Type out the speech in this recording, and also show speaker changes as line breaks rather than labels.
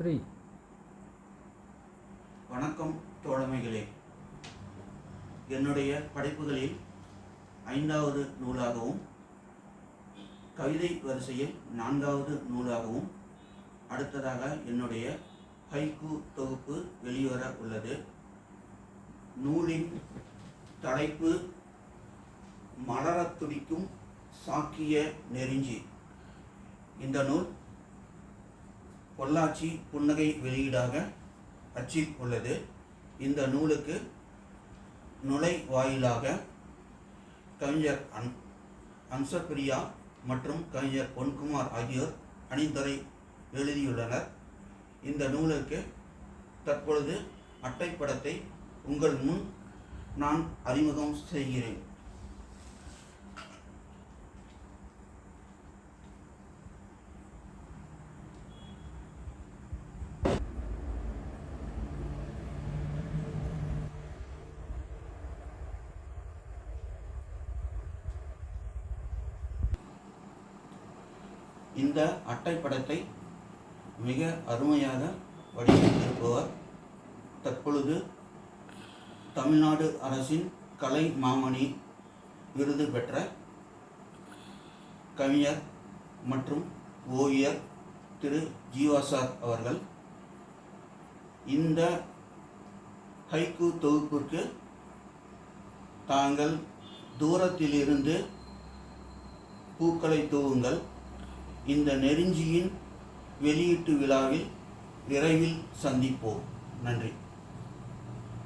3.
வணக்கம் தோழமைகளே. என்னுடைய படைப்புகளில் 5வது நூலாகவும் கவிதை வரிசையில் 4வது நூலாகவும் அடுத்ததாக என்னுடைய ஹைக்கூ தொகுப்பு வெளிவர உள்ளது. நூலின் தலைப்பு மலரத் துடிக்கும் சாக்கிய நெருஞ்சி. இந்த நூல் பொள்ளாச்சி புன்னகை வெளியீடாக அச்சில் உள்ளது. இந்த நூலுக்கு நுழைவாயிலாக கவிஞர் அம்சப்பிரியா மற்றும் கவிஞர் பொன்குமார் ஆகியோர் அணிந்துரை எழுதியுள்ளனர். இந்த நூலுக்கு தற்பொழுது அட்டைப்படத்தை உங்கள் முன் நான் அறிமுகம் செய்கிறேன். இந்த அட்டைப்படத்தை மிக அருமையாக வடிவமைத்திருப்பவர் தற்பொழுது தமிழ்நாடு அரசின் கலை மாமணி விருது பெற்ற கவிஞர் மற்றும் ஓவியர் திரு ஜீவாசார் அவர்கள். இந்த ஹைக்கூ தொகுப்பிற்கு தாங்கள் தூரத்திலிருந்து பூக்களை தூவுங்கள். இந்த நெருஞ்சியின் வெளியீட்டு விழாவில் விரைவில் சந்திப்போம். நன்றி.